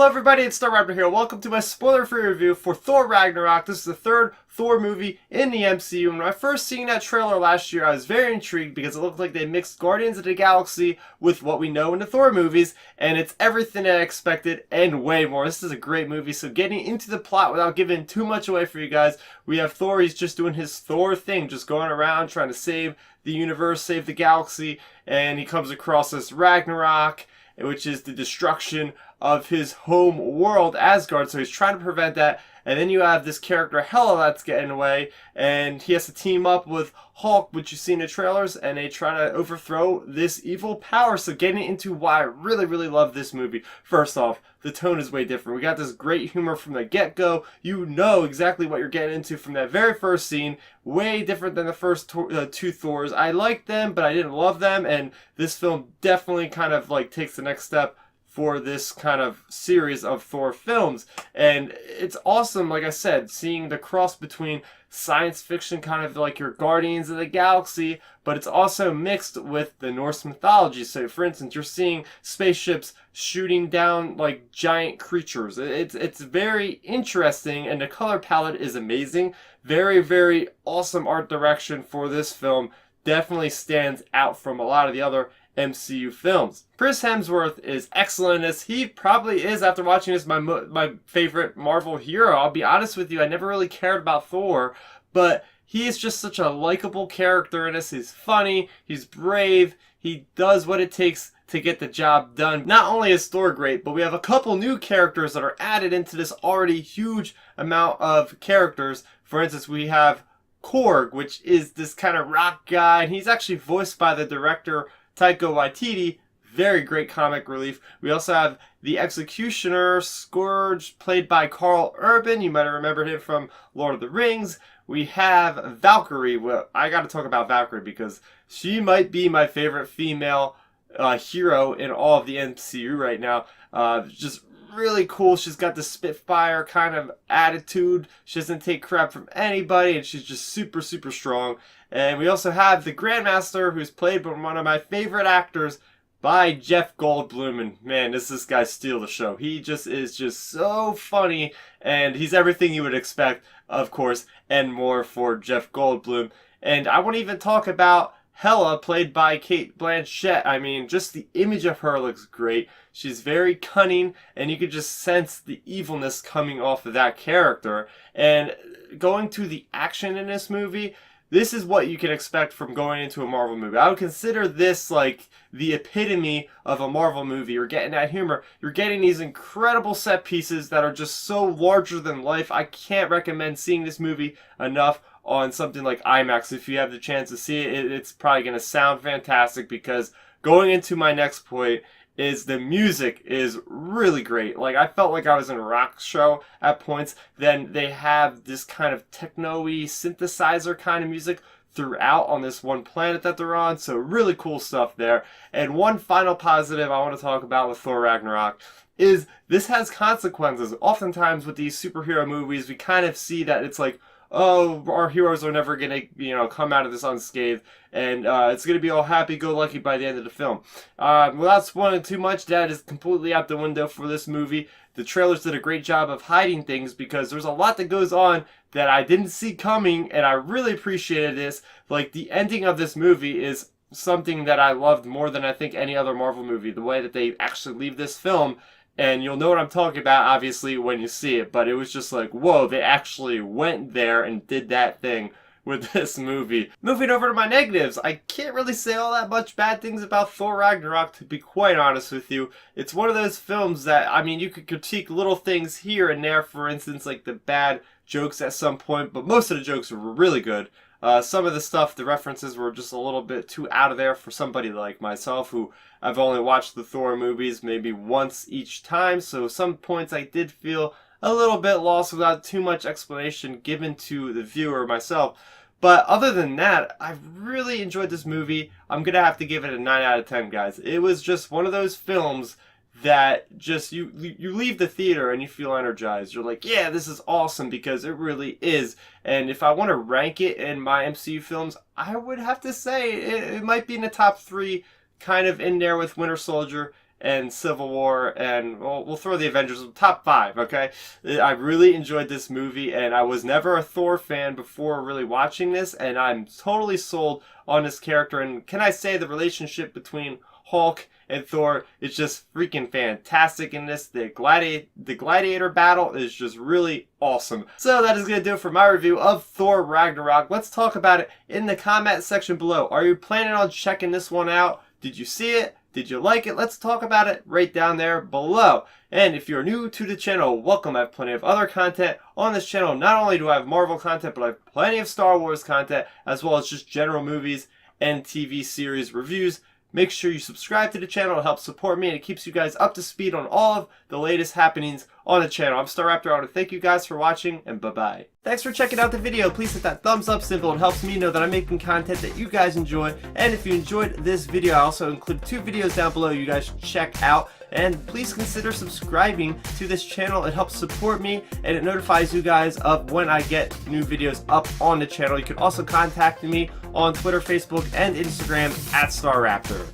Hello everybody, it's Thor Ragnarok here. Welcome to my spoiler-free review for Thor Ragnarok. This is the third Thor movie in the MCU. When I first seen that trailer last year, I was very intrigued because it looked like they mixed Guardians of the Galaxy with what we know in the Thor movies, and it's everything I expected and way more. This is a great movie, so getting into the plot without giving too much away for you guys, we have Thor. He's just doing his Thor thing, just going around trying to save the universe, save the galaxy, and he comes across this Ragnarok, which is the destruction of his home world, Asgard. So he's trying to prevent that. And then you have this character, Hela, that's getting away. And he has to team up with Hulk, which you see in the trailers. And they try to overthrow this evil power. So getting into why I really, really love this movie. First off, the tone is way different. We got this great humor from the get-go. You know exactly what you're getting into from that very first scene. Way different than the first two Thors. I liked them, but I didn't love them. And this film definitely kind of like takes the next step for this kind of series of Thor films. And it's awesome, like I said, seeing the cross between science fiction, kind of like your Guardians of the Galaxy, but it's also mixed with the Norse mythology. So for instance, you're seeing spaceships shooting down like giant creatures. It's very interesting, and the color palette is amazing. Very, very awesome art direction for this film. Definitely stands out from a lot of the other MCU films. Chris Hemsworth is excellent in this. He probably is, after watching this, my favorite Marvel hero. I'll be honest with you, I never really cared about Thor, but he is just such a likable character in this. He's funny, he's brave, he does what it takes to get the job done. Not only is Thor great, but we have a couple new characters that are added into this already huge amount of characters. For instance, we have Korg, which is this kind of rock guy, and he's actually voiced by the director Taika Waititi. Very great comic relief. We also have the Executioner, Scourge, played by Carl Urban. You might have remembered him from Lord of the Rings. We have Valkyrie. Well, I got to talk about Valkyrie because she might be my favorite female hero in all of the MCU right now. Just really cool. She's got the Spitfire kind of attitude. She doesn't take crap from anybody, and she's just super, super strong. And we also have the Grandmaster, who's played by one of my favorite actors, by Jeff Goldblum. And man, this guy steal the show. He just is just so funny, and he's everything you would expect, of course, and more for Jeff Goldblum. And I won't even talk about Hela, played by Cate Blanchett. I mean, just the image of her looks great. She's very cunning, and you could just sense the evilness coming off of that character. And going to the action in this movie, this is what you can expect from going into a Marvel movie. I would consider this like the epitome of a Marvel movie. You're getting that humor. You're getting these incredible set pieces that are just so larger than life. I can't recommend seeing this movie enough on something like IMAX. If you have the chance to see it, it's probably going to sound fantastic, because going into my next point is the music is really great. Like, I felt like I was in a rock show at points. Then they have this kind of techno-y synthesizer kind of music throughout on this one planet that they're on. So really cool stuff there. And one final positive I want to talk about with Thor Ragnarok is this has consequences. Oftentimes with these superhero movies, we kind of see that it's like, oh, our heroes are never going to, come out of this unscathed, and it's going to be all happy-go-lucky by the end of the film. Without spoiling too much, that is completely out the window for this movie. The trailers did a great job of hiding things, because there's a lot that goes on that I didn't see coming, and I really appreciated this. Like, the ending of this movie is something that I loved more than I think any other Marvel movie. The way that they actually leave this film. And you'll know what I'm talking about, obviously, when you see it. But it was just like, whoa, they actually went there and did that thing with this movie. Moving over to my negatives, I can't really say all that much bad things about Thor Ragnarok, to be quite honest with you. It's one of those films that, I mean, you could critique little things here and there, for instance, like the bad jokes at some point, but most of the jokes were really good. Some of the stuff, the references were just a little bit too out of there for somebody like myself, who I've only watched the Thor movies maybe once each time, so some points I did feel a little bit lost without too much explanation given to the viewer myself. But other than that, I really enjoyed this movie. I'm going to have to give it a 9 out of 10, guys. It was just one of those films that just, you leave the theater and you feel energized. You're like, yeah, this is awesome, because it really is. And if I want to rank it in my MCU films, I would have to say it might be in the top 3, kind of in there with Winter Soldier and Civil War, and we'll throw the Avengers top 5, okay? I really enjoyed this movie, and I was never a Thor fan before really watching this, and I'm totally sold on this character. And can I say the relationship between Hulk and Thor is just freaking fantastic in this. The gladiator battle is just really awesome. So that is going to do it for my review of Thor Ragnarok. Let's talk about it in the comment section below. Are you planning on checking this one out? Did you see it? Did you like it? Let's talk about it right down there below. And if you're new to the channel, welcome. I have plenty of other content on this channel. Not only do I have Marvel content, but I have plenty of Star Wars content, as well as just general movies and TV series reviews. Make sure you subscribe to the channel. It helps support me and it keeps you guys up to speed on all of the latest happenings on the channel. I'm Star Raptor. I want to thank you guys for watching, and bye-bye. Thanks for checking out the video. Please hit that thumbs up symbol. It helps me know that I'm making content that you guys enjoy. And if you enjoyed this video, I also include 2 videos down below you guys should check out. And please consider subscribing to this channel. It helps support me and it notifies you guys of when I get new videos up on the channel. You can also contact me on Twitter, Facebook, and Instagram at Star Raptor.